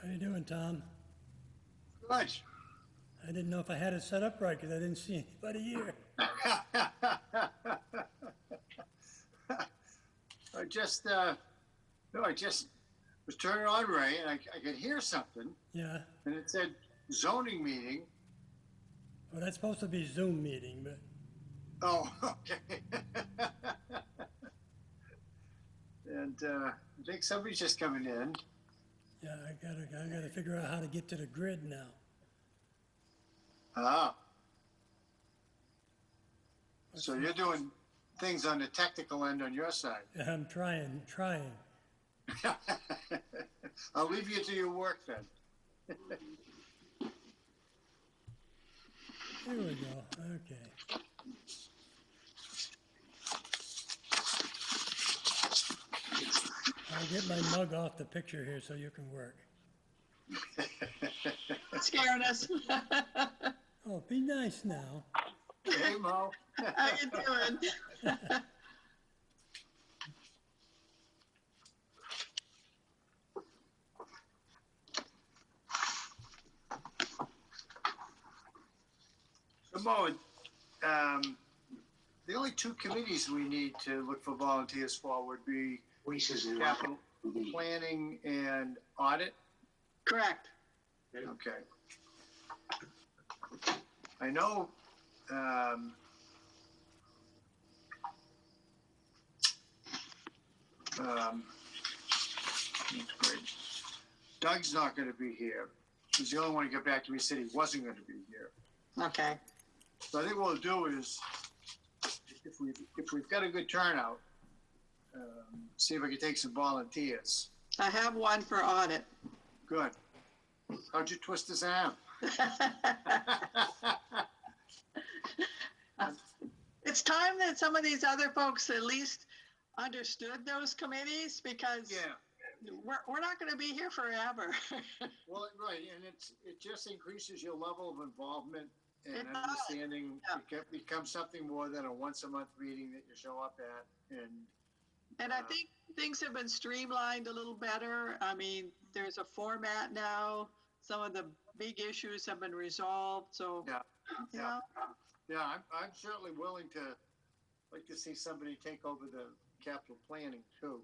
How you doing, Tom? Good. I didn't know if I had it set up right because I didn't see anybody here. I just, no, I just was turning on Ray and I could hear something Yeah. and it said zoning meeting. Well, that's supposed to be Zoom meeting, but Oh, okay. And I think somebody's just coming in. yeah, I gotta figure out how to get to the grid now. Ah, so you're doing things on the technical end on your side. I'm trying. I'll leave you to your work then. Here we go. Okay. I'll get my mug off the picture here so you can work. Scaring us. Oh, be nice now. Hey, Mo. How you doing? So, Mo, the only two committees we need to look for volunteers for would be capital planning and audit. Correct. Okay. I know, that's great. Doug's not gonna be here. He's the only one who got back to me, said he wasn't gonna be here. Okay. So I think what we'll do is, if we've got a good turnout, see if I can take some volunteers. I have one for audit. Good. How'd you twist his arm? It's time that some of these other folks at least understood those committees because Yeah, we're not going to be here forever. well, right, and it just increases your level of involvement and It does. understanding. Yeah. It becomes something more than a once a month meeting that you show up at, And I think things have been streamlined a little better. I mean, there's a format now. Some of the big issues have been resolved. So, Yeah. you Yeah. know, yeah, I'm certainly willing to, like to see somebody take over the capital planning too.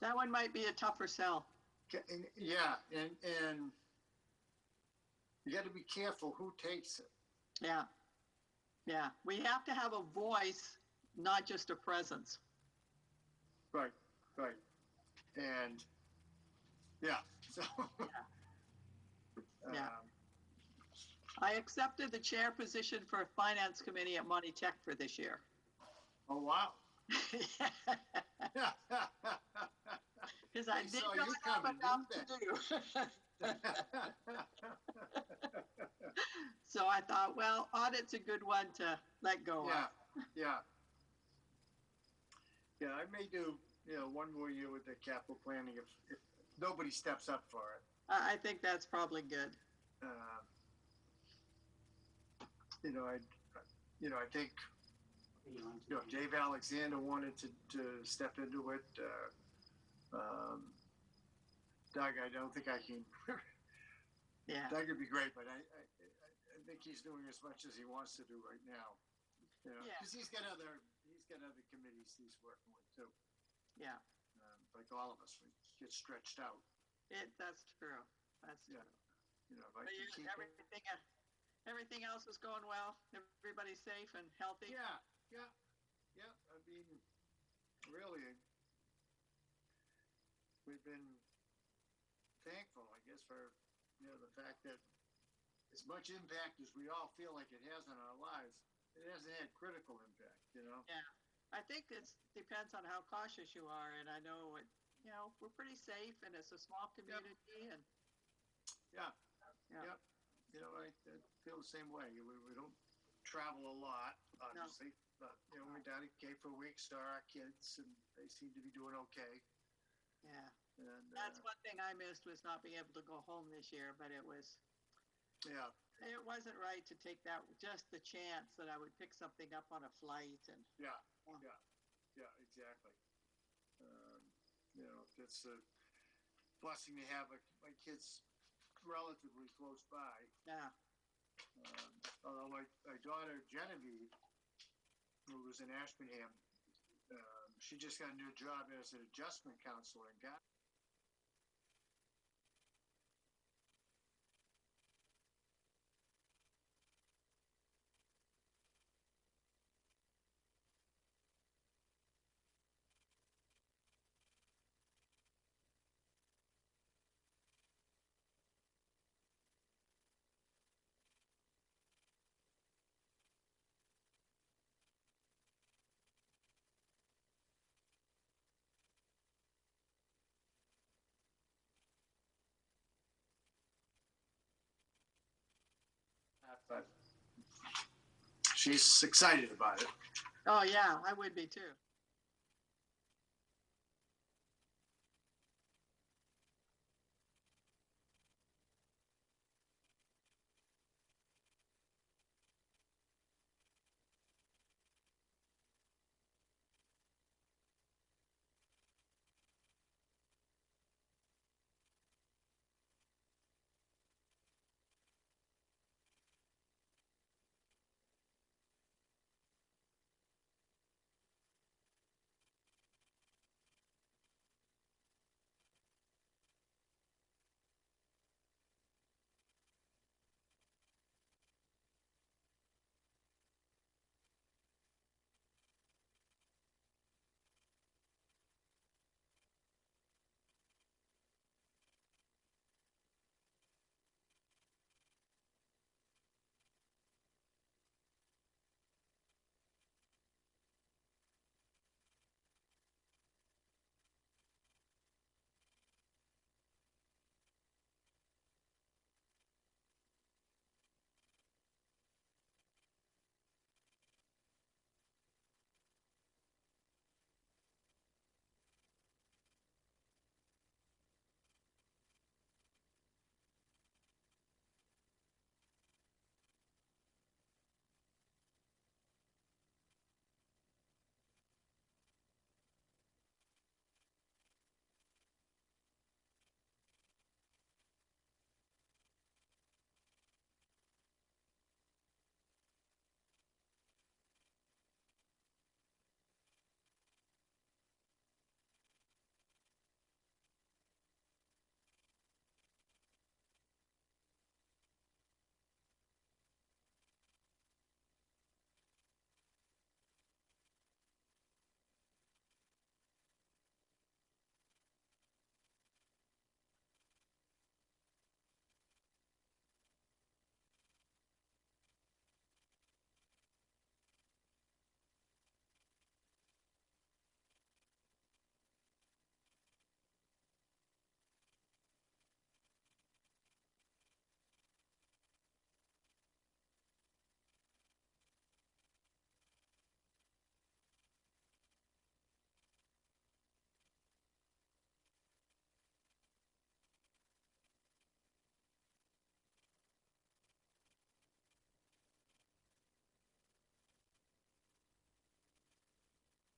that one might be a tougher sell. Yeah, and you got to be careful who takes it. Yeah. Yeah. We have to have a voice, not just a presence. Right, right, and yeah, so. Yeah. I accepted the chair position for finance committee at Monty Tech for this year. Oh wow. Because I They did saw not you have coming, enough didn't to do. So I thought, well, audit's a good one to let go Yeah, of. yeah. Yeah, I may do, one more year with the capital planning if nobody steps up for it. I think that's probably good. I think, if Dave Alexander wanted to step into it, Doug, I don't think I can. Yeah. Doug would be great, but I think he's doing as much as he wants to do right now. Yeah. Because he's got other committees he's working with too. Yeah. Like all of us, we get stretched out. That's true. That's true. Yeah. If I But can keep it. everything else is going well. Everybody's safe and healthy. Yeah. I mean, really, we've been thankful, I guess, for the fact that as much impact as we all feel like it has on our lives, it hasn't had critical impact. Yeah. I think it depends on how cautious you are, and I know we're pretty safe, and it's a small community, and Yeah. yeah. Yep. I feel the same way. We don't travel a lot, obviously, but we're down at Cape for a week, saw our kids, and they seem to be doing okay. Yeah. And That's one thing I missed was not being able to go home this year, but it wasn't right to take just the chance that I would pick something up on a flight and Yeah, exactly. It's blessing to have my kids relatively close by. Yeah. Although my daughter Genevieve, who was in Ashburnham, she just got a new job as an adjustment counselor in God. But she's excited about it. Oh, yeah, I would be too.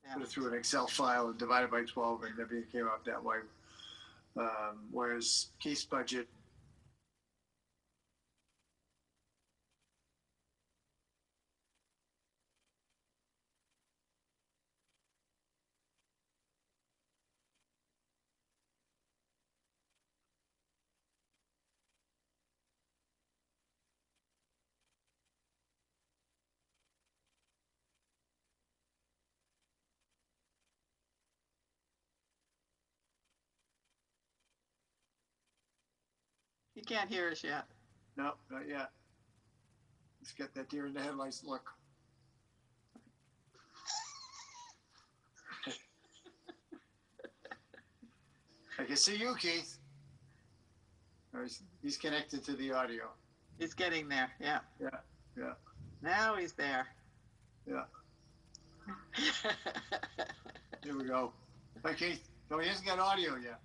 Yeah. Put it through an Excel file and divided by 12, and everything came out that way. Whereas Keith's budget, You can't hear us yet. no, not yet. Let's get that deer in the headlights look. I can see you, Keith. He's connected to the audio. He's getting there. Yeah. Yeah. Now he's there. Yeah. Here we go. Hi, Keith. No, he hasn't got audio yet.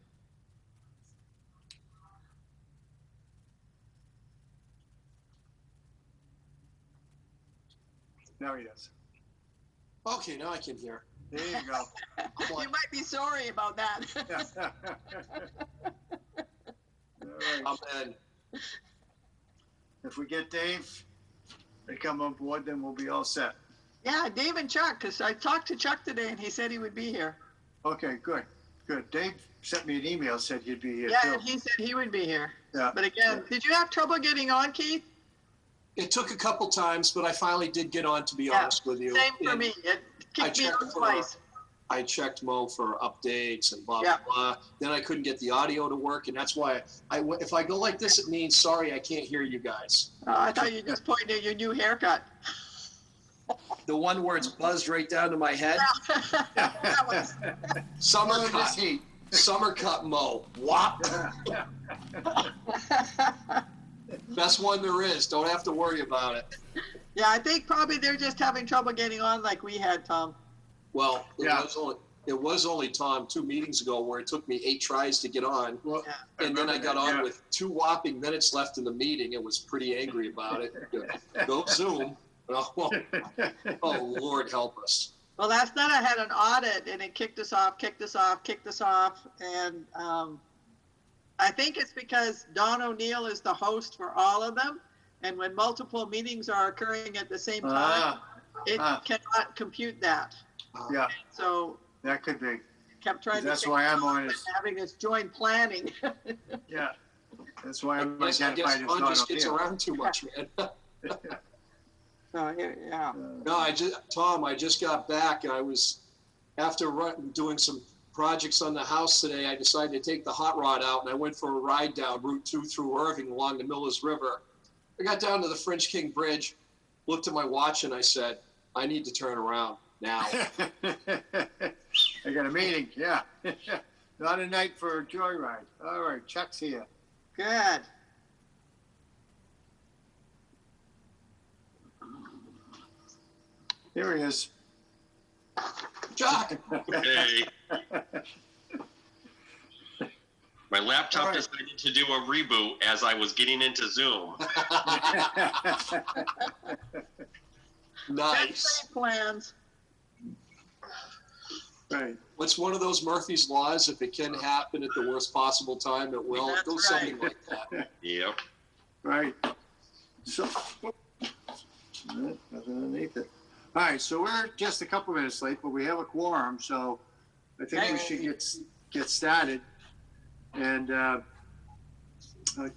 Now he does. Okay, now I can hear. There you go. You might be sorry about that. All right. Amen. If we get Dave to come on board, then we'll be all set. Yeah, Dave and Chuck, because I talked to Chuck today and he said he would be here. Okay, good, good. Dave sent me an email, said he'd be here Yeah, too. and he said he would be here. Yeah. But again, did you have trouble getting on, Keith? It took a couple times, but I finally did get on, to be Yeah, honest with you. Same for And me. It kicked me checked out for- twice. I checked Mo for updates and blah, Yeah. blah, blah. Then I couldn't get the audio to work, and that's why if I go like this, it means, sorry, I can't hear you guys. I thought you just pointed at your new haircut. The one word's buzzed right down to my head. That was- Summer Look at this cut. heat. Summer cut Mo. Whop. Best one there is. Don't have to worry about it. Yeah, I think probably they're just having trouble getting on like we had, Tom. Well, Yeah. it was only Tom 2 meetings ago where it took me 8 tries to get on. Well, Yeah. And then I remember got that, on yeah. with 2 whopping minutes left in the meeting. It was pretty angry about it. Go Zoom. Oh, Lord help us. Well, last night I had an audit and it kicked us off. And I think it's because Don O'Neill is the host for all of them. And when multiple meetings are occurring at the same time, it cannot compute that. Yeah, So that could be. kept trying to. That's figure why I'm out on it. having this joint planning. Yeah, that's why I'm I guess identified as Don not just up gets here. around too much, man. So here, yeah. No, I just got back, and I was, after doing some projects on the house today, I decided to take the hot rod out, and I went for a ride down Route 2 through Irving along the Millers River. I got down to the French King Bridge, looked at my watch, and I said, I need to turn around now. I got a meeting, yeah. Not a night for a joyride. All right, Chuck's here. Good. Here he is. Chuck! Hey. My laptop All right. decided to do a reboot as I was getting into Zoom. Nice. Great plans. Right, What's one of those Murphy's Laws? If it can happen at the worst possible time, it will. That's Go right. something like that. Yep. right. So, nothing underneath it. All right, so we're just a couple minutes late, but we have a quorum, so I think we should get started. And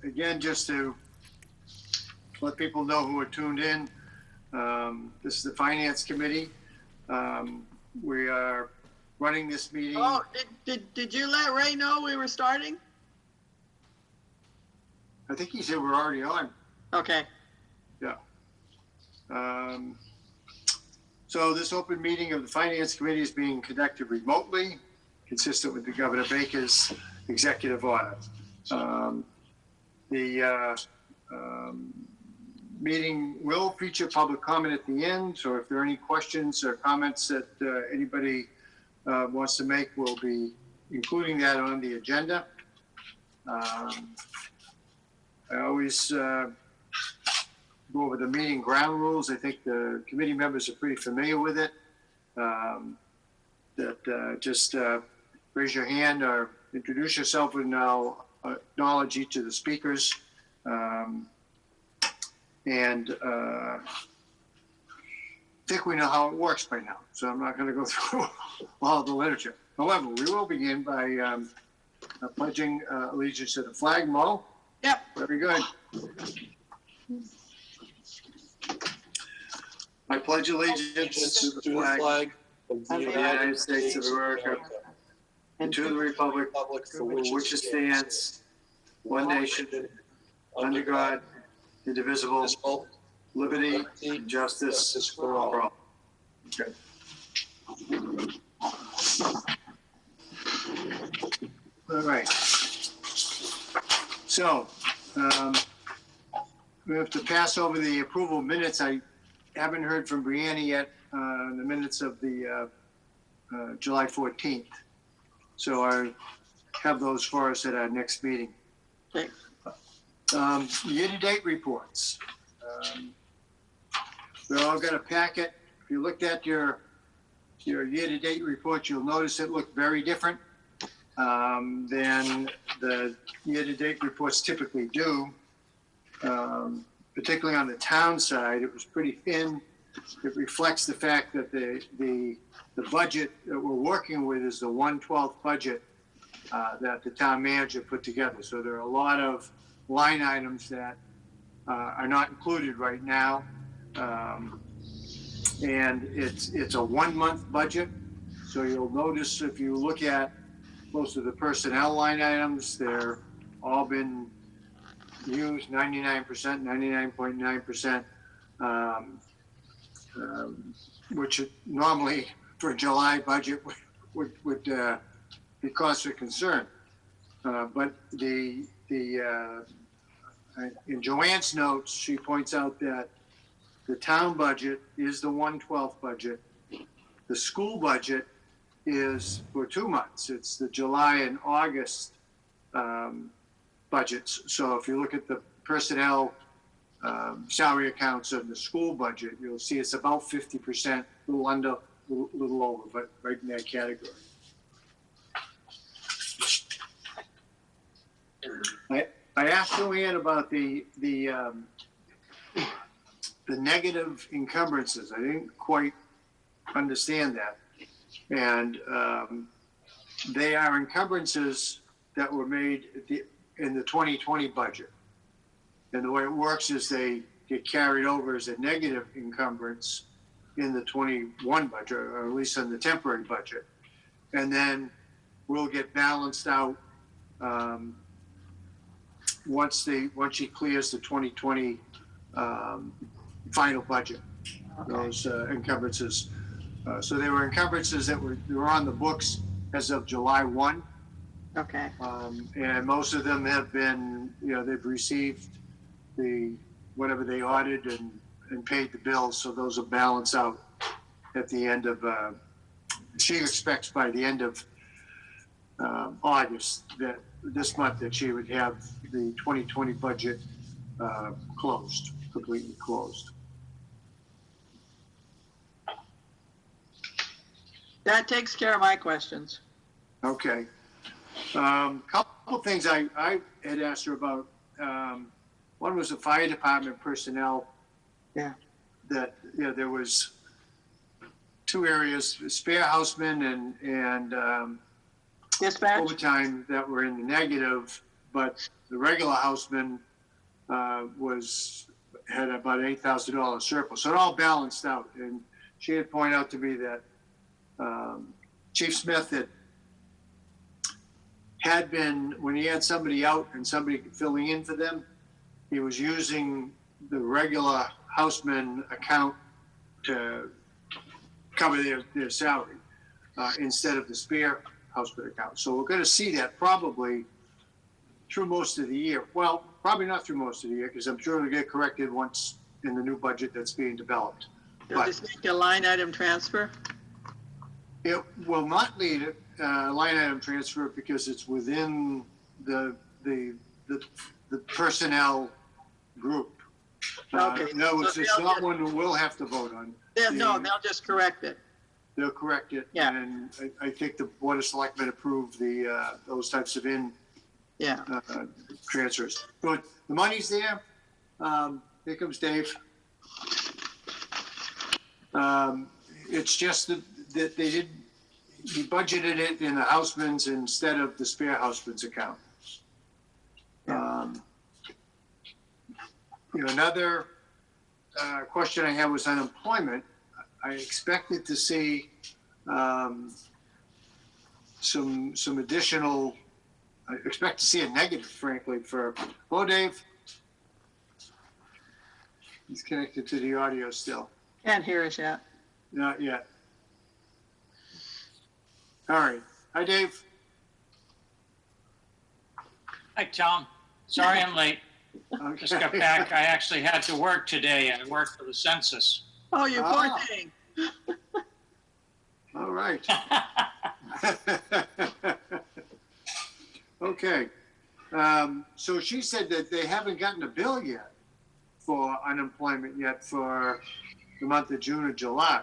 again, just to let people know who are tuned in, this is the Finance Committee. We are running this meeting. Oh, did you let Ray know we were starting? I think he said we're already on. Okay. So this open meeting of the Finance Committee is being conducted remotely, consistent with the Governor Baker's executive order. The meeting will feature public comment at the end, so if there are any questions or comments that anybody wants to make, we'll be including that on the agenda. I always go over the meeting ground rules. I think the committee members are pretty familiar with it. Just raise your hand or introduce yourself, and I'll acknowledge each of the speakers. I think we know how it works by now, so I'm not going to go through all the literature. However, we will begin by pledging allegiance to the flag. Mo? Yep. Very good. I pledge allegiance to the flag of of the United States of America and to the republic for which it stands, one nation, under God, indivisible, liberty and justice for all. Okay. All right. So, we have to pass over the approval of minutes. I haven't heard from Brianna yet, the minutes of the July 14th. So I have those for us at our next meeting. Okay. Year-to-date reports. We all got a packet. If you looked at your year-to-date report, you'll notice it looked very different than the year-to-date reports typically do. Particularly on the town side, it was pretty thin. It reflects the fact that the budget that we're working with is the 1/12 budget that the town manager put together. So there are a lot of line items that are not included right now. And it's a 1-month budget. So you'll notice if you look at most of the personnel line items, they're all been used 99%, 99.9%, which normally for a July budget would be cause for concern. But in Joanne's notes, she points out that the town budget is the 1/12 budget. The school budget is for 2 months. It's the July and August budgets. So if you look at the personnel salary accounts of the school budget, you'll see it's about 50%, a little under, a little over, but right in that category. I asked Joanne about the negative encumbrances. I didn't quite understand that. And they are encumbrances that were made in the 2020 budget. And the way it works is they get carried over as a negative encumbrance in the 21 budget, or at least in the temporary budget. And then will get balanced out once she clears the 2020 final budget. Okay. Those encumbrances. So they were encumbrances that were on the books as of July 1. Okay. And most of them have been, they've received whatever they audited and paid the bills. So those will balance out at the end of, she expects by the end of August this month that she would have the 2020 budget completely closed. That takes care of my questions. Okay. Couple things I had asked her about. One was the fire department personnel. Yeah. That there was 2 areas: spare housemen and Dispatch? overtime that were in the negative, but the regular houseman had about $8,000 surplus. So it all balanced out, and she had pointed out to me that Chief Smith had been, when he had somebody out and somebody filling in for them, he was using the regular houseman account to cover their salary instead of the spare houseman account. So we're going to see that probably through most of the year. Well, probably not through most of the year, because I'm sure it'll get corrected once in the new budget that's being developed. Does this make a line item transfer? It will not lead a line item transfer because it's within the personnel group. Okay. No, So it's they'll not just- one we'll have to vote on. No, they'll just correct it. They'll correct it. Yeah. And I think the Board of Selectmen approved those types of Yeah. transfers. But the money's there. Here comes Dave. It's just that he budgeted it in the houseman's instead of the spare houseman's account. Another question I had was unemployment. I expected to see some additional. I expect to see a negative, frankly. Hello, Dave. He's connected to the audio still. Can't hear us yet. Not yet. All right. Hi, Dave. Hi, Tom. Sorry I'm late. Okay. Just got back. I actually had to work today. I worked for the census. Oh, you poor thing. All right. Okay. So she said that they haven't gotten a bill yet for unemployment yet for the month of June or July.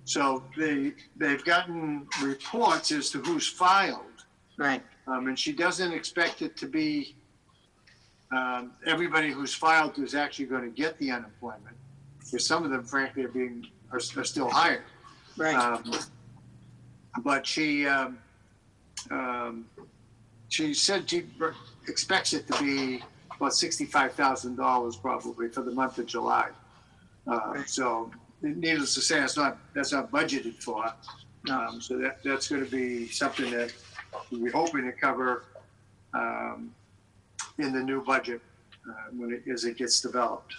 So they've gotten reports as to who's filed. Right. And she doesn't expect it to be everybody who's filed is actually going to get the unemployment, because some of them, frankly, are still hired. Right. But she said she expects it to be about $65,000 probably for the month of July. So, needless to say, that's not budgeted for. So that's going to be something that we're hoping to cover in the new budget as it gets developed.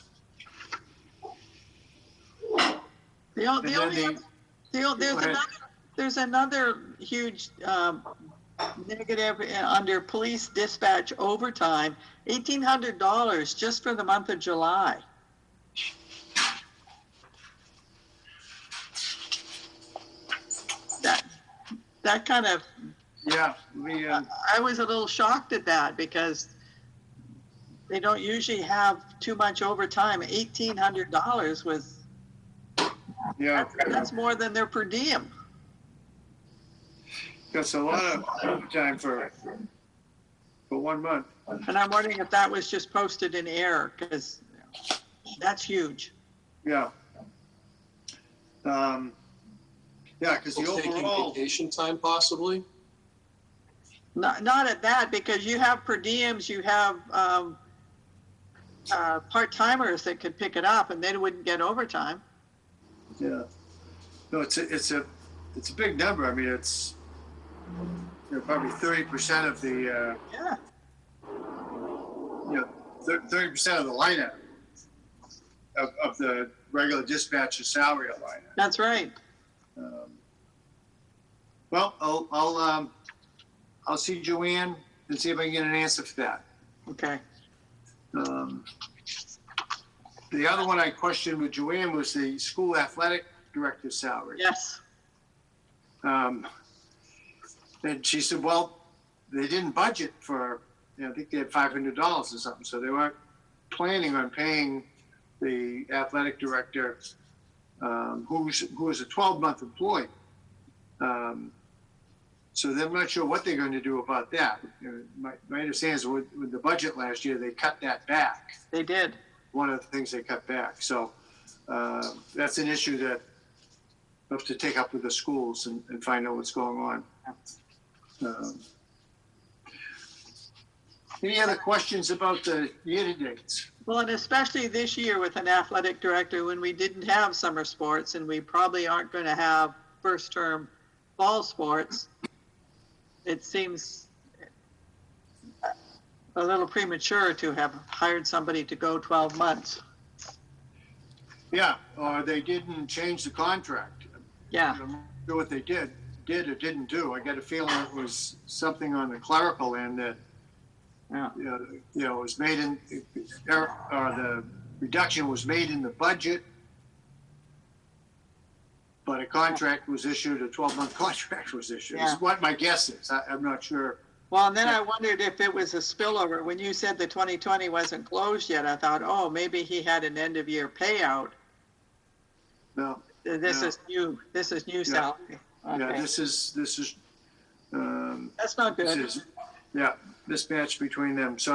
There's another huge negative under police dispatch overtime, $1,800 just for the month of July. That kind of, Yeah, I was a little shocked at that because they don't usually have too much overtime. $1,800 was, that's more than their per diem. that's a lot of overtime for 1 month. And I'm wondering if that was just posted in error, because that's huge. Yeah. Because the Taking overall, vacation time possibly? Not at that, because you have per diems, you have part-timers that could pick it up and they wouldn't get overtime. yeah. No, it's a big number. I mean, it's probably 30% of the Yeah, 30% of the line item of the regular dispatcher salary line item. that's right. Well, I'll see Joanne and see if I can get an answer for that. Okay. The other one I questioned with Joanne was the school athletic director's salary. Yes. And she said, well, they didn't budget for, I think they had $500 or something, so they weren't planning on paying the athletic director, who was a 12-month employee. So they're not sure what they're going to do about that. My understanding is with the budget last year, they cut that back. They did. One of the things they cut back. So that's an issue that we have to take up with the schools and find out what's going on. Any other questions about the year-to-dates? Well, and especially this year with an athletic director when we didn't have summer sports and we probably aren't going to have first term fall sports, it seems a little premature to have hired somebody to go 12 months. Yeah, or they didn't change the contract. Yeah. I'm not sure what they did or didn't do. I got a feeling it was something on the clerical end that was made in, or the reduction was made in the budget, but a contract was issued, a 12-month contract was issued. Yeah. Is what my guess is. I'm not sure. Well, and then I wondered if it was a spillover. When you said the 2020 wasn't closed yet, I thought, oh, maybe he had an end of year payout. No. This No. is new. This is new salary. Okay. Yeah, this is That's not good. mismatch between them. So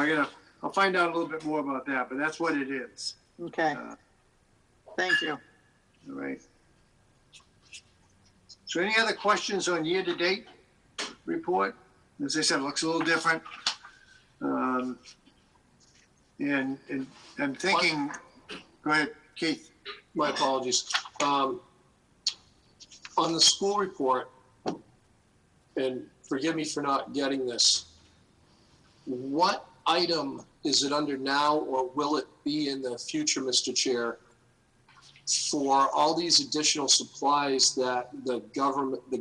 I'll find out a little bit more about that, but that's what it is. Okay. Thank you. All right. So any other questions on year-to-date report? As I said, it looks a little different. And I'm thinking, go ahead, Keith. My apologies. On the school report, and forgive me for not getting this, what item is it under now, or will it be in the future, Mr. Chair, for all these additional supplies that the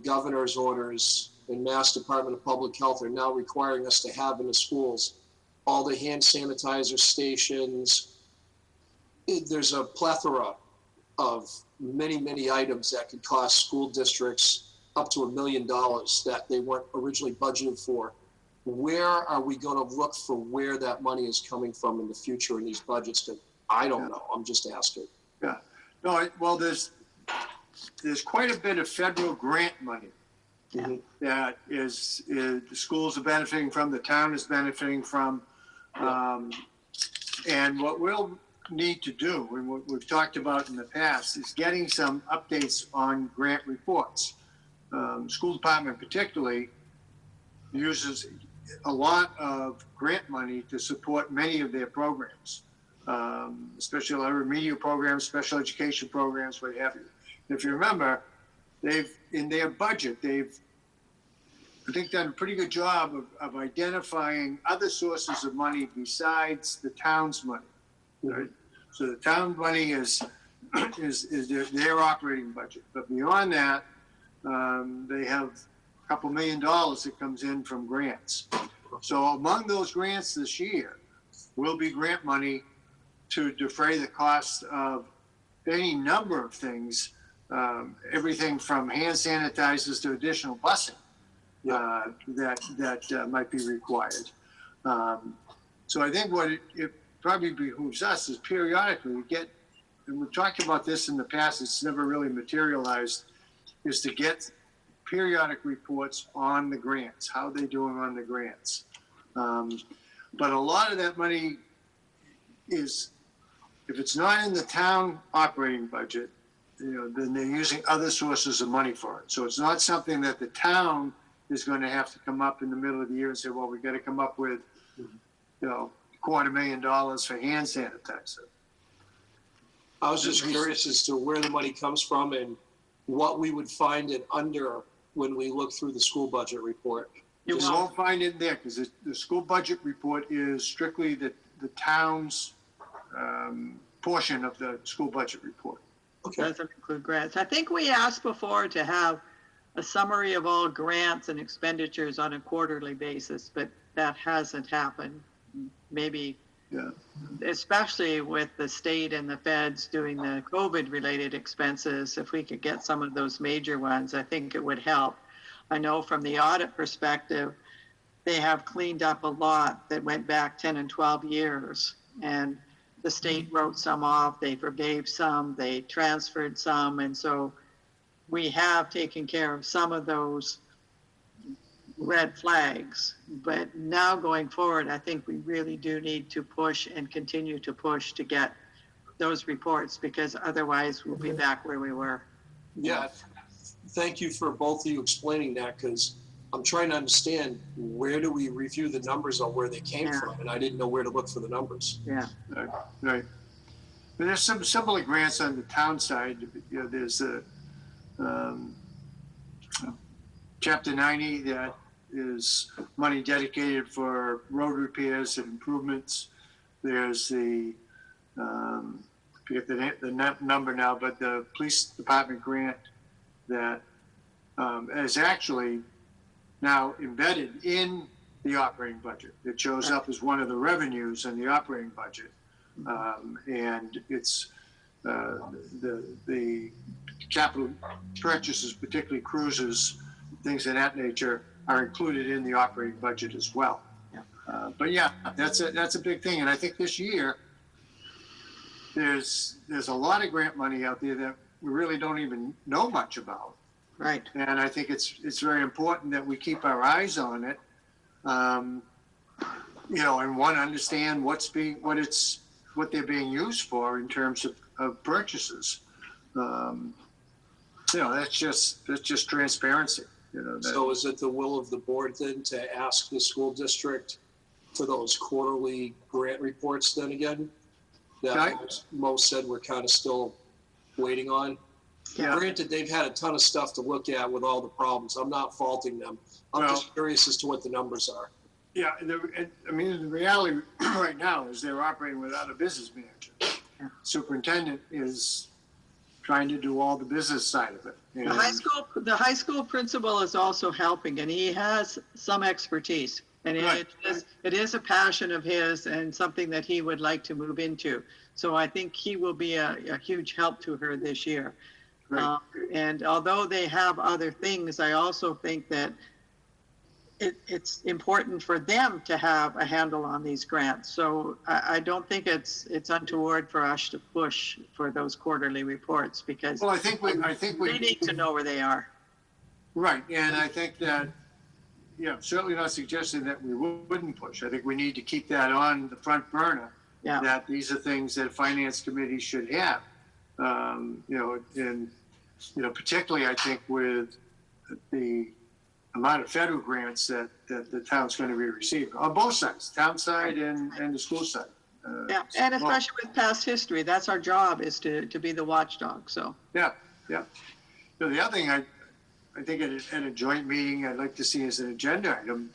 governor's orders and Mass Department of Public Health are now requiring us to have in the schools? All the hand sanitizer stations. There's a plethora of many items that could cost school districts up to $1 million that they weren't originally budgeted for. Where are we going to look for where that money is coming from in the future in these budgets? Because I don't know. I'm just asking. Yeah. No, well, there's quite a bit of federal grant money Mhm. that the schools are benefiting from, the town is benefiting from. And what we'll need to do, and what we've talked about in the past, is getting some updates on grant reports. School department particularly uses a lot of grant money to support many of their programs, especially a lot of remedial programs, special education programs, what have you. If you remember, in their budget, I think, done a pretty good job of identifying other sources of money besides the town's money. Right? So the town money is their operating budget, but beyond that, they have a couple $1 million that comes in from grants. So among those grants this year will be grant money to defray the cost of any number of things, everything from hand sanitizers to additional busing that might be required. So I think what it probably behooves us is periodically get, and we've talked about this in the past, it's never really materialized, is to get periodic reports on the grants, how they're doing on the grants. But a lot of that money is, if it's not in the town operating budget, then they're using other sources of money for it. So it's not something that the town is going to have to come up in the middle of the year and say, well, we got to come up with, $250,000 for hand sanitizer. I was just curious as to where the money comes from and what we would find it under when we look through the school budget report. You You won't. won't find it there because the school budget report is strictly the town's portion of the school budget report. Okay. Doesn't include grants. I think we asked before to have a summary of all grants and expenditures on a quarterly basis, but that hasn't happened. Maybe, Yeah. especially with the state and the feds doing the COVID-related expenses, if we could get some of those major ones, I think it would help. I know from the audit perspective, they have cleaned up a lot that went back 10 and 12 years. And the state wrote some off, they forgave some, they transferred some. And so we have taken care of some of those red flags. But now going forward, I think we really do need to push and continue to push to get those reports, because otherwise we'll be back where we were. Yeah. Thank you for both of you explaining that, because I'm trying to understand, where do we review the numbers on where they came Yeah. from? And I didn't know where to look for the numbers. Yeah. Right. But there's some similar grants on the town side. There's a Chapter 90 that is money dedicated for road repairs and improvements. There's the I forget the number now, but the police department grant that is actually now embedded in the operating budget. It shows up as one of the revenues in the operating budget. And it's the capital purchases, particularly cruisers, things of that nature, are included in the operating budget as well. But yeah, that's a big thing. And I think this year, there's a lot of grant money out there that we really don't even know much about. Right. And I think it's very important that we keep our eyes on it, and understand what they're being used for in terms of purchases. That's just transparency. So is it the will of the board then to ask the school district for those quarterly grant reports then again? That most said we're kind of still waiting on. Yeah. Granted, they've had a ton of stuff to look at with all the problems. I'm not faulting them. I'm just curious as to what the numbers are. Yeah, the reality right now is they're operating without a business manager. Superintendent is trying to do all the business side of it. And The high school principal is also helping, and he has some expertise. And Right. it is a passion of his and something that he would like to move into. So I think he will be a huge help to her this year. Right. And although they have other things, I also think that it's important for them to have a handle on these grants. So I don't think it's untoward for us to push for those quarterly reports, because Well, I think we they need to know where they are. Right, and I think that, certainly not suggesting that we wouldn't push. I think we need to keep that on the front burner. Yeah. That these are things that finance committee should have. And, particularly I think with the amount of federal grants that the town's going to be receiving on both sides, town side and the school side. Yeah, and especially with past history, that's our job, is to be the watchdog, so. Yeah. The other thing I think at a joint meeting I'd like to see as an agenda item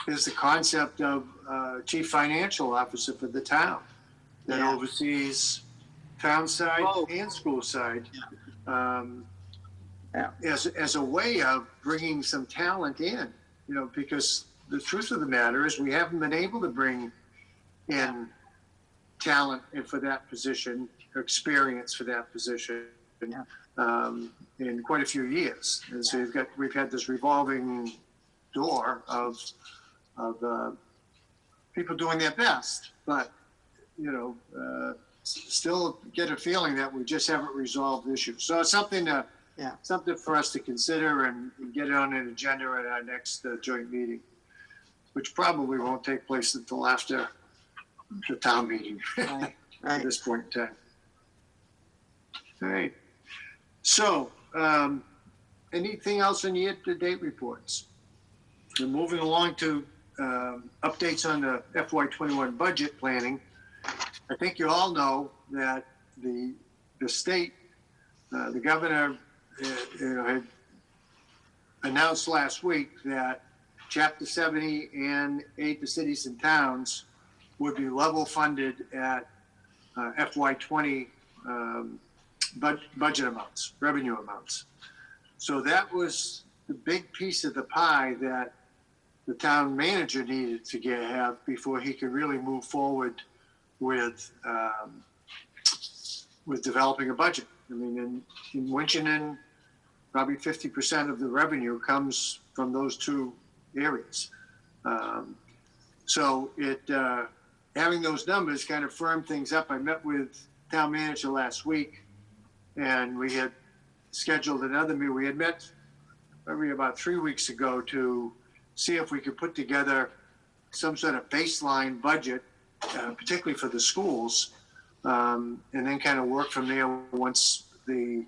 is the concept of chief financial officer for the town that Yeah. oversees town side Oh. and school side. Yeah. As a way of bringing some talent in, because the truth of the matter is we haven't been able to bring in talent for that position, experience for that position, in quite a few years. And so we've had this revolving door of people doing their best, but still get a feeling that we just haven't resolved issues. So it's something for us to consider and get it on an agenda at our next joint meeting, which probably won't take place until after the town meeting Right, at right. this point in time. All right. So, anything else on year-to-date reports? We're moving along to updates on the FY21 budget planning. I think you all know that the state, the governor, had announced last week that Chapter 70 and aid to cities and towns would be level funded at FY20 budget amounts, revenue amounts. So that was the big piece of the pie that the town manager needed to have before he could really move forward with developing a budget. I mean, in Winchendon, probably 50% of the revenue comes from those two areas. So having those numbers kind of firmed things up. I met with town manager last week, and we had scheduled another meeting. We had met probably about 3 weeks ago to see if we could put together some sort of baseline budget, particularly for the schools, and then kind of work from there once the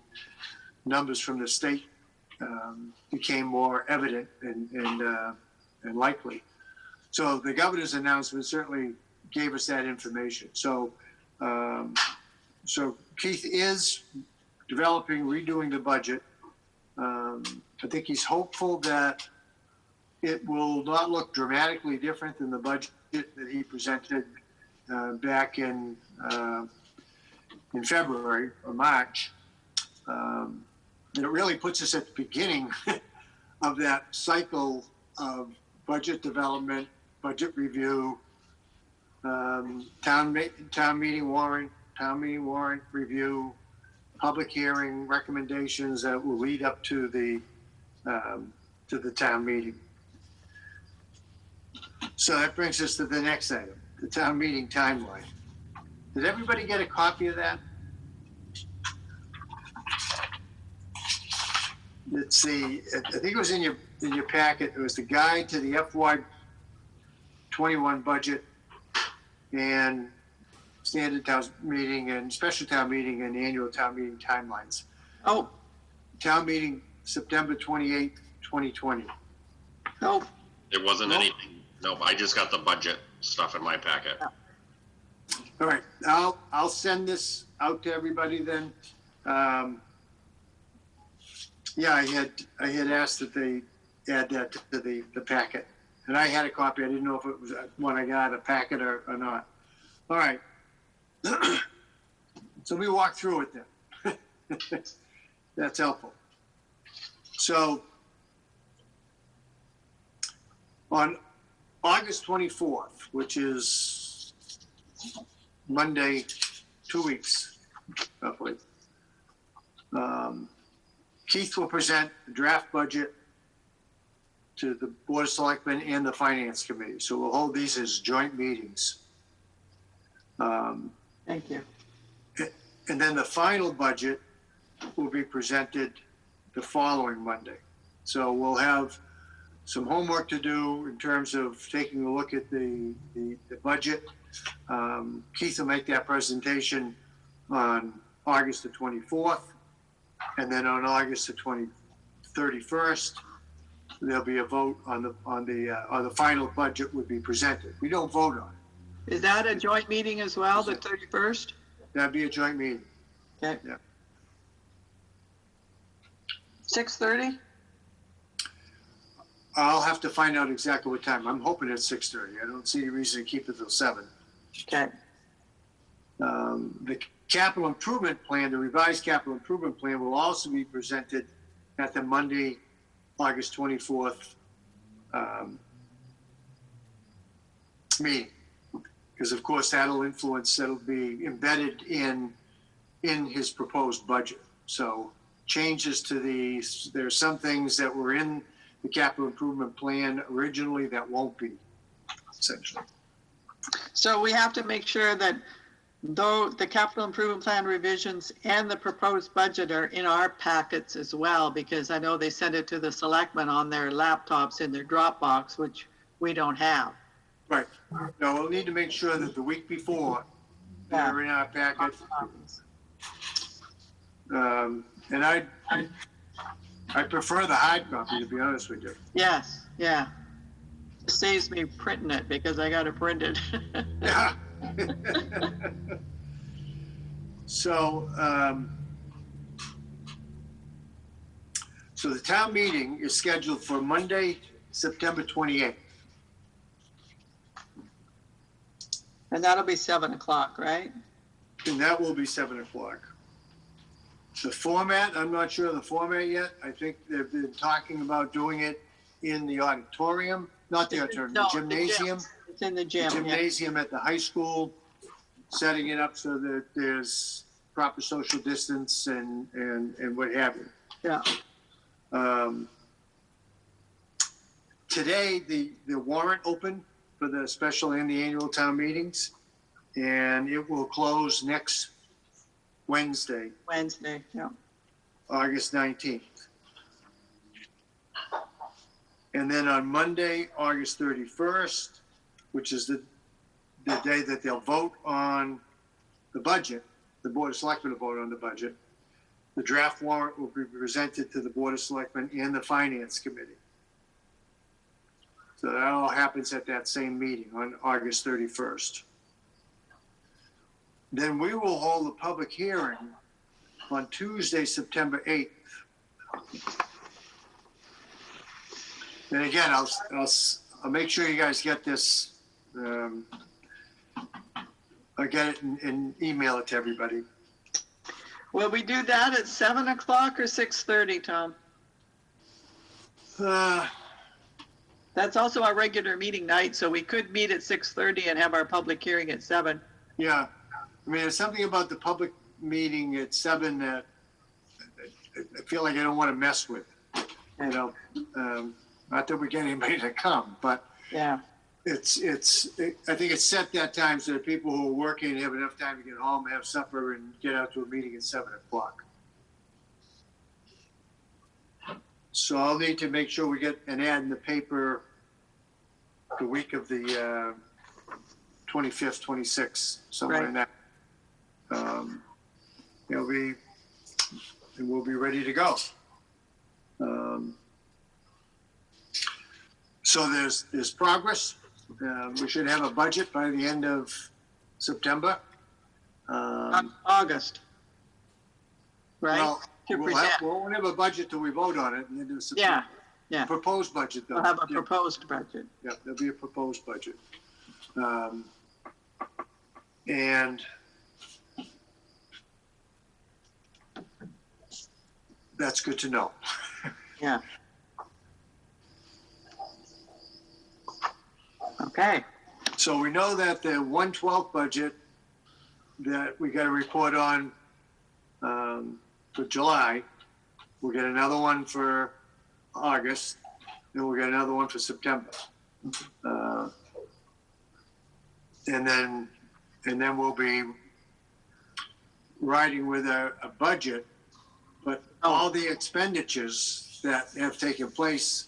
numbers from the state became more evident and likely. So the governor's announcement certainly gave us that information. So Keith is redoing the budget. I think he's hopeful that it will not look dramatically different than the budget that he presented back in February or March. And it really puts us at the beginning of that cycle of budget development, budget review, town meeting warrant review, public hearing, recommendations that will lead up to the town meeting. So that brings us to the next item, the town meeting timeline. Did everybody get a copy of that? Let's see, I think it was in your packet. It was the guide to the FY21 budget and standard town meeting and special town meeting and annual town meeting timelines. Oh, Town meeting, September 28th, 2020. no, It wasn't Nope. anything. Nope, I just got the budget stuff in my packet. All right, I'll send this out to everybody then. Yeah, I had asked that they add that to the packet, and I had a copy. I didn't know if it was one I got a packet or not. All right, so we walk through it then. That's helpful. So on August 24th, which is Monday, 2 weeks roughly, Keith will present the draft budget to the Board of Selectmen and the Finance Committee. So we'll hold these as joint meetings. thank you. And then the final budget will be presented the following Monday. So we'll have some homework to do in terms of taking a look at the budget. Keith will make that presentation on August the 24th. And then on August the 31st, there'll be a vote on the final budget would be presented. We don't vote on it. Is that a joint meeting as well, the 31st? That'd be a joint meeting. Okay. Yeah. 6:30? I'll have to find out exactly what time. I'm hoping it's 6:30. I don't see any reason to keep it till 7. Okay. The capital improvement plan, the revised capital improvement plan will also be presented at the Monday, August 24th meeting. Because of course that'll be embedded in his proposed budget. So changes to there's some things that were in the capital improvement plan originally that won't be, essentially. So we have to make sure that though the capital improvement plan revisions and the proposed budget are in our packets as well, because I know they send it to the selectmen on their laptops in their Dropbox, which we don't have. Right. No, we'll need to make sure that the week before they're in our packet. And I prefer the hard copy, to be honest with you. Yes, yeah. It saves me printing it because I got to print it. Yeah. So, so the town meeting is scheduled for Monday, September 28th. And that'll be 7 o'clock, right? And that will be 7 o'clock. The format, I'm not sure of the format yet. I think they've been talking about doing it in the auditorium, not the auditorium, the gymnasium. It's in the gym. The gymnasium at the high school, setting it up so that there's proper social distance and what have you. Yeah. Today, the warrant opened for the special and the annual town meetings, and it will close next Wednesday, Yeah. August 19th. And then on Monday, August 31st, which is the day that they'll vote on the budget, the Board of Selectmen will vote on the budget, the draft warrant will be presented to the Board of Selectmen and the Finance Committee. So that all happens at that same meeting on August 31st. Then we will hold a public hearing on Tuesday, September 8th. And again, I'll make sure you guys get this. I'll get it and email it to everybody. Will we do that at 7 o'clock or 6:30, Tom? That's also our regular meeting night, so we could meet at 6:30 and have our public hearing at 7. Yeah. I mean, there's something about the public meeting at 7 that I feel like I don't want to mess with. You know, not that we get anybody to come, but Yeah. I think it's set that time so that people who are working have enough time to get home, have supper, and get out to a meeting at 7 o'clock. So I'll need to make sure we get an ad in the paper the week of the 25th, 26th, somewhere in that. We'll be ready to go. So there's progress. We should have a budget by the end of September. August. Right? Well, To we present. won't have a budget till we vote on it. And then there's Yeah. proposed budget, though. We'll have a Yeah. proposed budget. Yeah, there'll be a proposed budget. And that's good to know. Yeah. Okay. So we know that the 1/12 budget that we got a report on for July, we'll get another one for August, and we'll get another one for September. And then we'll be riding with a budget But all the expenditures that have taken place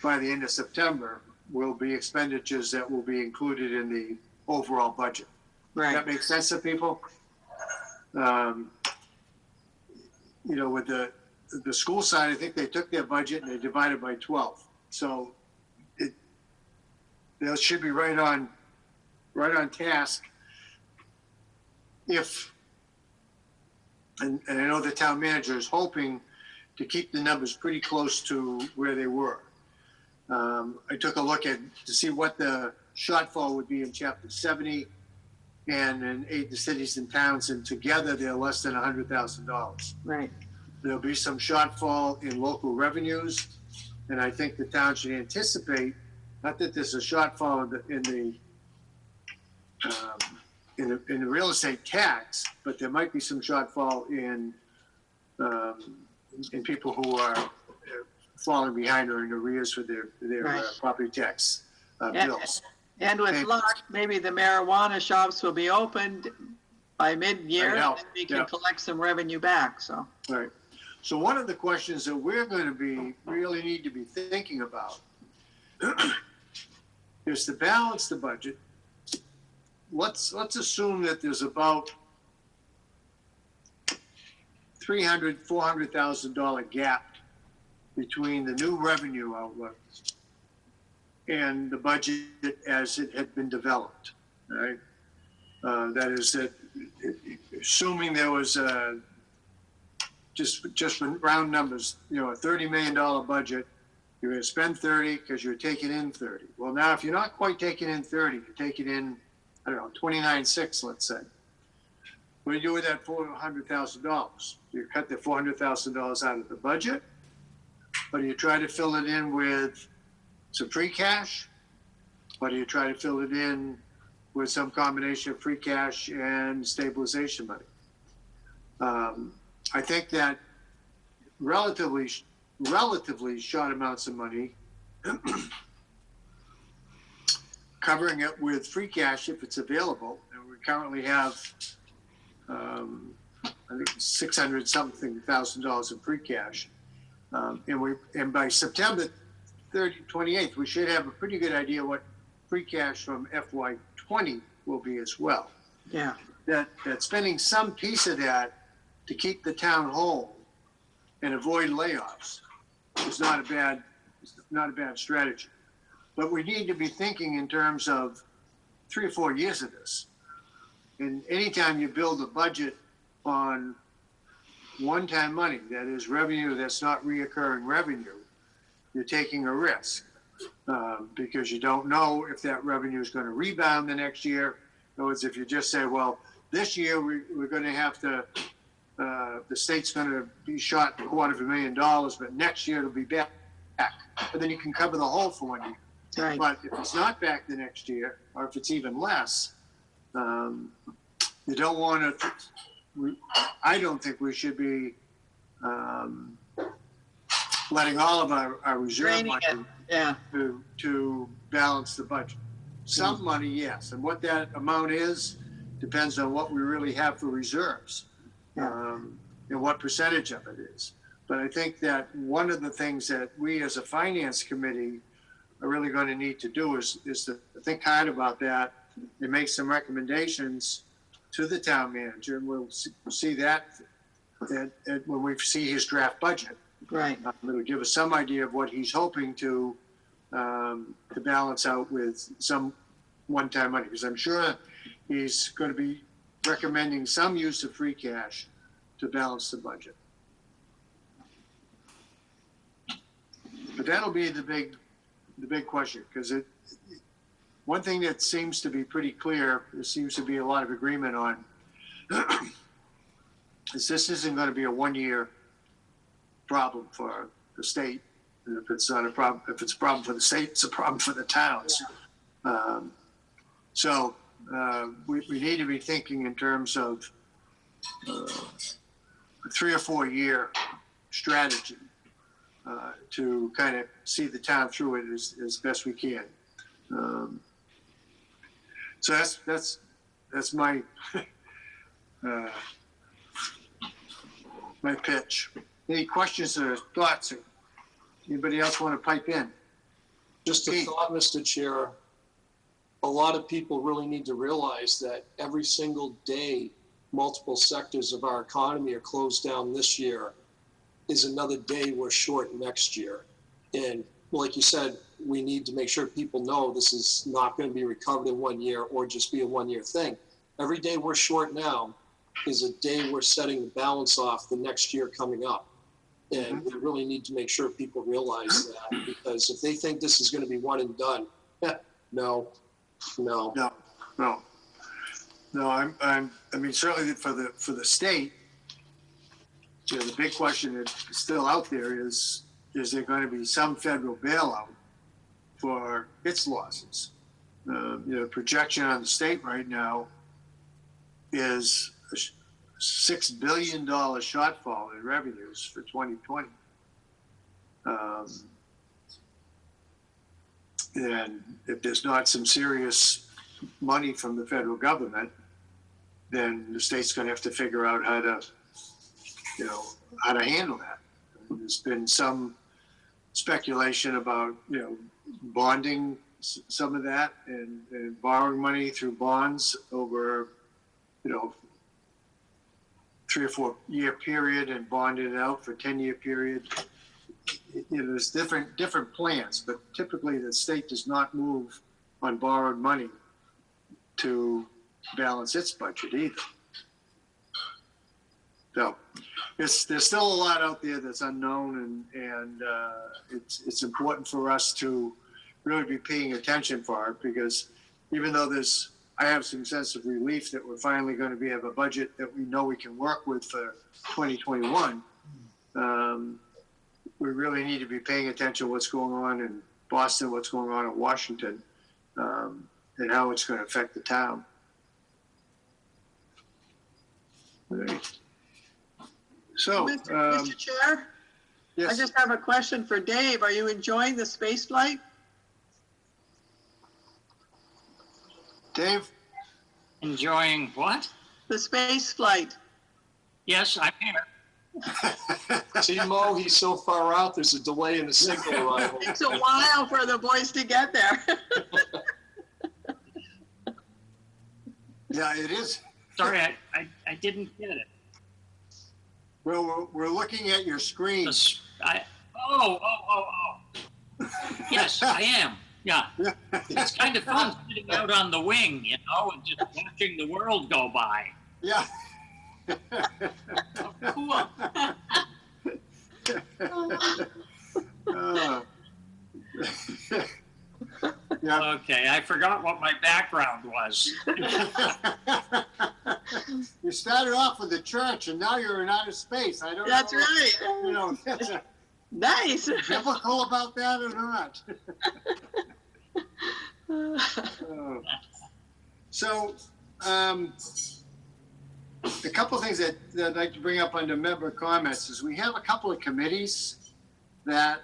by the end of September will be expenditures that will be included in the overall budget. Right. That makes sense to people? With the school side, I think they took their budget and they divided by 12. So they should be right on task. And I know the town manager is hoping to keep the numbers pretty close to where they were. I took a look to see what the shortfall would be in Chapter 70 and in Aid to Cities and Towns, and together they're less than $100,000. Right. There'll be some shortfall in local revenues, and I think the town should anticipate, not that there's a shortfall in the real estate tax, but there might be some shortfall in people who are falling behind or in arrears for their Right. Property tax bills. And with And- luck, maybe the marijuana shops will be opened by mid-year, That'd and help, then we can yeah. collect some revenue back, so. Right. So one of the questions that we're going to really need to be thinking about is to balance the budget. Let's assume that there's about $400,000 gap between the new revenue outlook and the budget as it had been developed. Right. That is that, assuming there was just round numbers, a $30 million budget, you're going to spend 30 because you're taking in 30. Well, now if you're not quite taking in 30, you're taking in, 29.6, let's say. What do you do with that $400,000? Do you cut the $400,000 out of the budget, or do you try to fill it in with some free cash, or do you try to fill it in with some combination of free cash and stabilization money? I think that relatively short amounts of money, covering it with free cash if it's available, and we currently have, I think $600,000 in free cash, and by September 28th, we should have a pretty good idea what free cash from FY20 will be as well. Yeah. That spending some piece of that to keep the town whole and avoid layoffs is not a bad strategy. But we need to be thinking in terms of 3 or 4 years of this. And anytime you build a budget on one-time money, that is revenue that's not reoccurring revenue, you're taking a risk because you don't know if that revenue is going to rebound the next year. In other words, if you just say, well, this year we're going to have to, the state's going to be short $250,000, but next year it'll be back. But then you can cover the hole for 1 year. Right. But if it's not back the next year, or if it's even less, you don't want to, I don't think we should be letting all of our reserve Draining it. money Yeah. to balance the budget. Some money, yes, and what that amount is depends on what we really have for reserves, and what percentage of it is. But I think that one of the things that we as a finance committee are really going to need to do is to think hard about that and make some recommendations to the town manager, and we'll see that when we see his draft budget. Right. It'll give us some idea of what he's hoping to balance out with some one-time money, because I'm sure he's going to be recommending some use of free cash to balance the budget. But that'll be the big question, because one thing that seems to be pretty clear, there seems to be a lot of agreement on, is this isn't going to be a one-year problem for the state. And if it's not a problem, if it's a problem for the state, it's a problem for the towns. So we need to be thinking in terms of a 3 or 4 year strategy to kind of see the town through it as best we can. So that's my my pitch. Any questions or thoughts? Anybody else want to pipe in? Just a thought, Mr. Chair. A lot of people really need to realize that every single day, multiple sectors of our economy are closed down this year is another day we're short next year. And like you said, we need to make sure people know this is not going to be recovered in 1 year or just be a 1 year thing. Every day we're short now is a day we're setting the balance off the next year coming up. And we really need to make sure people realize that, because if they think this is going to be one and done, no. I mean, certainly for the state, you know, the big question that's still out there is there going to be some federal bailout for its losses? You know, projection on the state right now is a $6 billion shortfall in revenues for 2020. And if there's not some serious money from the federal government, then the state's going to have to figure out how to handle that. There's been some speculation about, you know, bonding some of that and borrowing money through bonds over, you know, 3 or 4 year period and bonding it out for 10-year period. You know, there's different plans, but typically the state does not move on borrowed money to balance its budget either. So there's still a lot out there that's unknown, and it's important for us to really be paying attention for it, because even though I have some sense of relief that we're finally going to have a budget that we know we can work with for 2021. We really need to be paying attention to what's going on in Boston, what's going on in Washington, and how it's going to affect the town. Right. So, Mr. Chair, yes. I just have a question for Dave. Are you enjoying the space flight? Dave? Enjoying what? The space flight. Yes, I'm here. See, Mo, he's so far out, there's a delay in the signal arrival. It takes a while for the boys to get there. Yeah, it is. Sorry, I didn't get it. Well, we're looking at your screen. Oh. Yes, I am. Yeah. It's kind of fun sitting out on the wing, you know, and just watching the world go by. Yeah. Cool. Yeah. Okay, I forgot what my background was. You started off with the church, and now you're in outer space. I don't That's know. right. You know, Nice. biblical about that or not? So, a couple of things that I'd like to bring up under member comments is we have a couple of committees that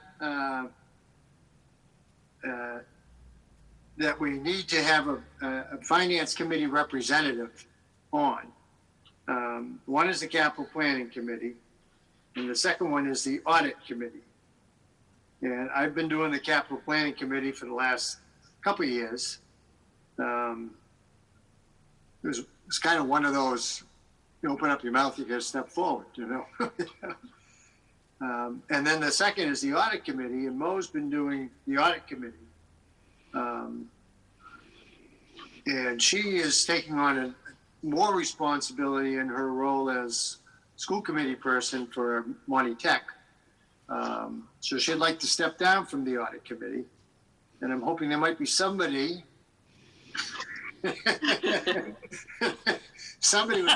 that we need to have a finance committee representative on. One is the capital planning committee, and the second one is the audit committee. And I've been doing the capital planning committee for the last couple of years. It's kind of one of those, you open up your mouth, you got to step forward, you know. And then the second is the audit committee, and Mo's been doing the audit committee. And she is taking on more responsibility in her role as school committee person for Monty Tech. So she'd like to step down from the audit committee. And I'm hoping there might be somebody with a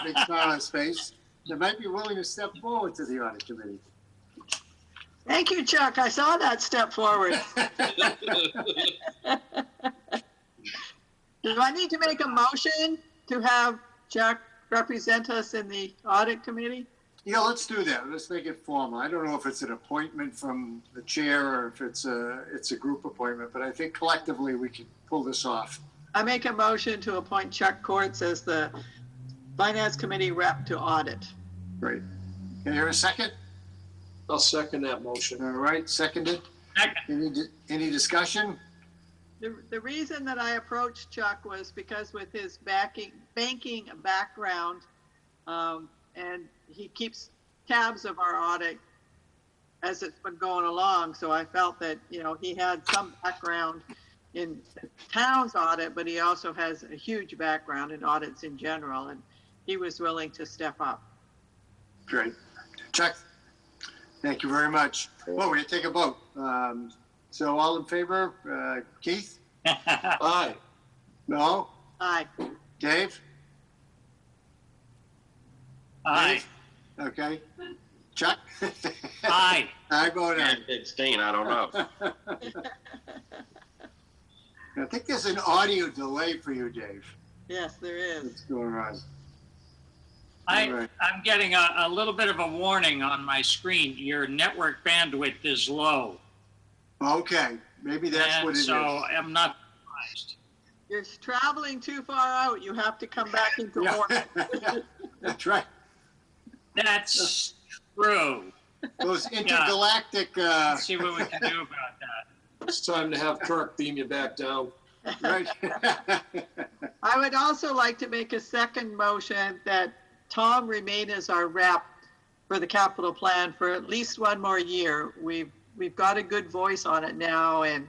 big smile on his face that might be willing to step forward to the audit committee. Thank you, Chuck. I saw that step forward. Do I need to make a motion to have Chuck represent us in the audit committee? Yeah, let's do that. Let's make it formal. I don't know if it's an appointment from the chair or if it's a group appointment, but I think collectively we can pull this off. I make a motion to appoint Chuck Courts as the finance committee rep to audit. Great. Can I hear a second? I'll second that motion. All right, seconded. Second. Any discussion? The reason that I approached Chuck was because with his banking background, and he keeps tabs of our audit as it's been going along. So I felt that, he had some background in the town's audit, but he also has a huge background in audits in general, and he was willing to step up. Great. Chuck, thank you very much. Well, we're going to take a vote. So all in favor, Keith? Aye. No? Aye. Dave? Aye. Okay. Chuck? Aye. I vote aye. Can't abstain, I don't know. I think there's an audio delay for you, Dave. Yes, there is. What's going on? I'm getting a little bit of a warning on my screen. Your network bandwidth is low. Okay, maybe that's what it is. So I'm not surprised. You're traveling too far out. You have to come back into orbit. Yeah, that's right. That's true. Those intergalactic, Let's see what we can do about that. It's time to have Kirk beam you back down. right? I would also like to make a second motion that Tom remain as our rep for the capital plan for at least one more year. We've got a good voice on it now, and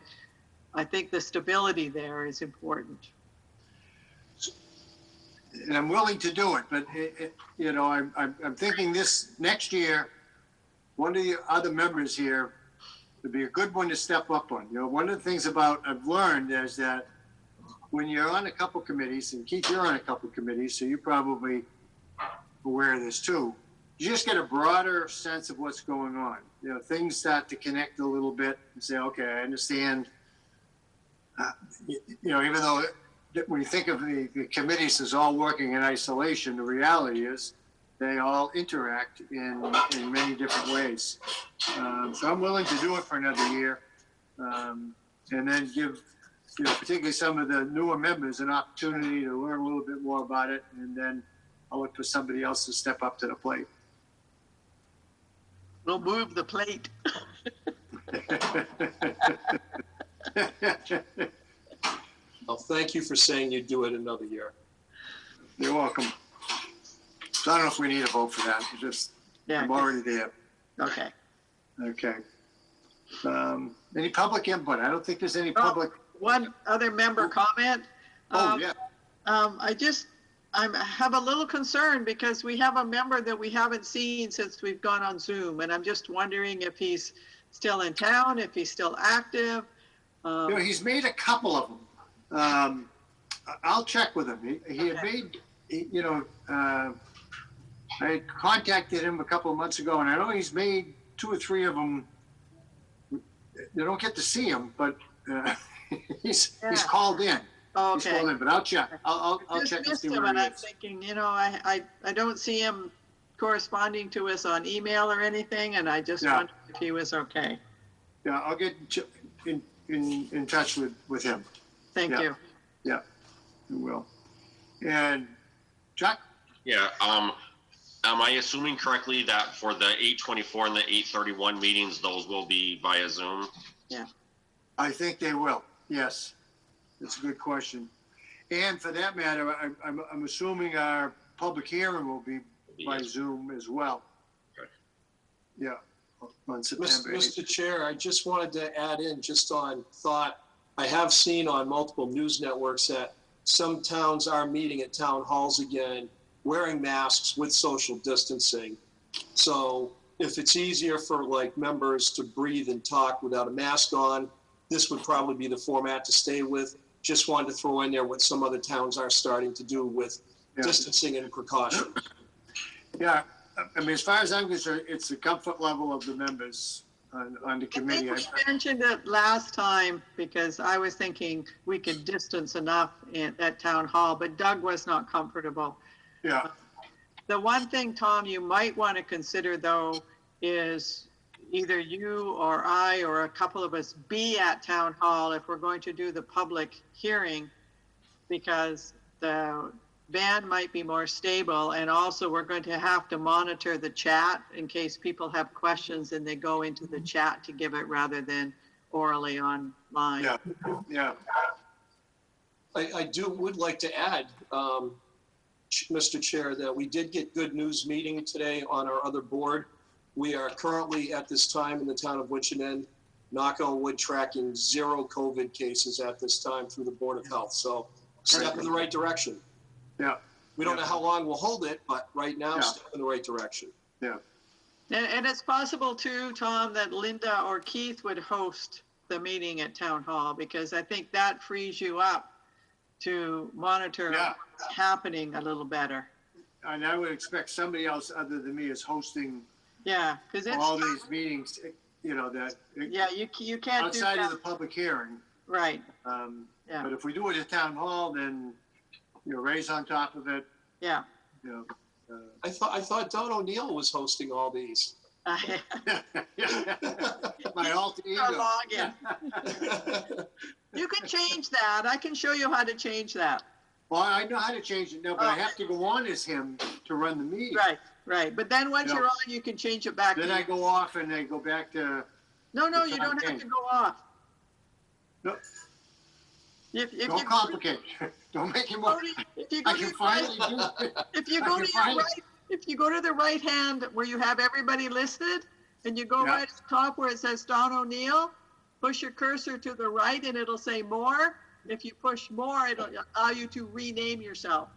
I think the stability there is important. And I'm willing to do it, but I'm thinking this next year, one of the other members here would be a good one to step up on. One of the things I've learned is that when you're on a couple committees, and Keith, you're on a couple committees, so you're probably aware of this too. You just get a broader sense of what's going on. Things start to connect a little bit and say, okay, I understand. Even though when you think of the committees as all working in isolation, the reality is they all interact in many different ways. So I'm willing to do it for another year, and then give particularly some of the newer members an opportunity to learn a little bit more about it, and then I'll look for somebody else to step up to the plate. We'll move the plate. Well, thank you for saying you'd do it another year. You're welcome. So I don't know if we need a vote for that. I'm already there. Okay. Okay. Any public input? I don't think there's any public. One other member comment. Yeah. I have a little concern because we have a member that we haven't seen since we've gone on Zoom, and I'm just wondering if he's still in town, if he's still active. He's made a couple of them. I'll check with him. He had made, I had contacted him a couple of months ago, and I know he's made 2 or 3 of them. You don't get to see him, but he's called in. Oh, He's okay. called in, but I'll check. I'll check and Missed see him, where and he I'm is. thinking, I don't see him corresponding to us on email or anything, and I just wondered if he was okay. Yeah, I'll get in touch with him. Thank you. Yeah, I will. And Chuck? Yeah, am I assuming correctly that for the 8:24 and the 8:31 meetings, those will be via Zoom? I think they will. Yes, that's a good question. And for that matter, I'm assuming our public hearing will be by Zoom as well. Okay. Yeah, on September 8th. Mr. Chair, I just wanted to add in just on thought. I have seen on multiple news networks that some towns are meeting at town halls again, wearing masks with social distancing. So if it's easier for members to breathe and talk without a mask on, this would probably be the format to stay with. Just wanted to throw in there what some other towns are starting to do with distancing and precautions. Yeah, I mean, as far as I'm concerned, it's the comfort level of the members on the committee. I think we mentioned it last time because I was thinking we could distance enough at town hall, but Doug was not comfortable. Yeah. The one thing, Tom, you might want to consider though is either you or I or a couple of us be at town hall if we're going to do the public hearing, because the Van might be more stable, and also we're going to have to monitor the chat in case people have questions and they go into the chat to give it rather than orally online. Yeah, yeah. I would like to add, Mr. Chair, that we did get good news meeting today on our other board. We are currently at this time in the town of Winchendon, knock on wood, tracking 0 COVID cases at this time through the Board of Health. So step in the right direction. Yeah. We don't know how long we'll hold it, but right now, Yeah. step in the right direction. Yeah. And it's possible too, Tom, that Linda or Keith would host the meeting at Town Hall, because I think that frees you up to monitor Yeah. what's happening a little better. And I would expect somebody else other than me is hosting Yeah, because all it's, these meetings, you know, that yeah, you can't do outside of that. the public hearing. Right, Yeah. But if we do it at town hall, then, you know, Ray's on top of it, yeah. you know. I thought Don O'Neill was hosting all these. My alter Your ego. login. You can change that. I can show you how to change that. Well, I know how to change it now, but I have to go on as him to run the meeting. Right, right. But then once Yeah. you're on, you can change it back. Then to I go off and I go back to, No, the you time don't have change. to go off. no, If don't you complicate. Don't make it go more. to- if you I go to can the finally right- do it. If you I go can to your finally- right, if you go to the right hand where you have everybody listed, and you go Yeah. right at the top where it says Don O'Neill, push your cursor to the right and it'll say more. If you push more, it'll allow you to rename yourself,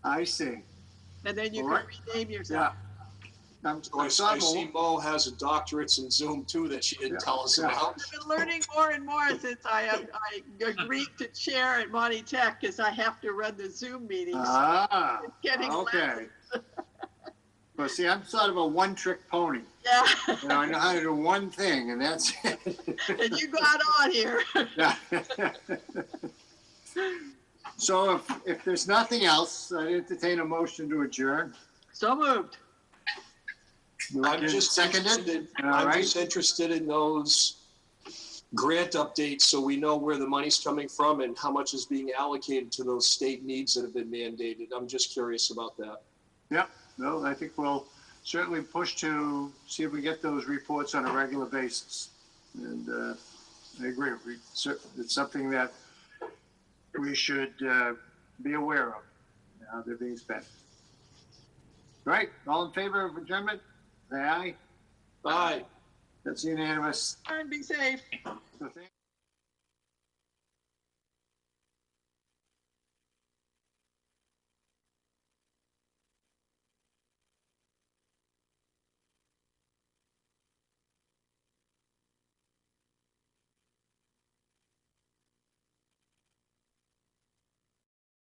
I see. and then you All can right. rename yourself. I'm I see Mo has a doctorate in Zoom too that she didn't tell us Yeah. about. I've been learning more and more since I agreed to chair at Monty Tech, because I have to run the Zoom meetings. Ah, Getting okay. Well, see, I'm sort of a one-trick pony. Yeah, You know, I know how to do one thing, and that's it. and you got on here. Yeah. So if there's nothing else, I entertain a motion to adjourn. So moved. I'm just interested, All I'm right. just interested in those grant updates so we know where the money's coming from and how much is being allocated to those state needs that have been mandated. I'm just curious about that. Yep, no, I think we'll certainly push to see if we get those reports on a regular basis. And I agree, it's something that we should be aware of, how they're being spent. Right, all in favor of adjournment? Say aye. Bye. That's unanimous. And be safe. So thank-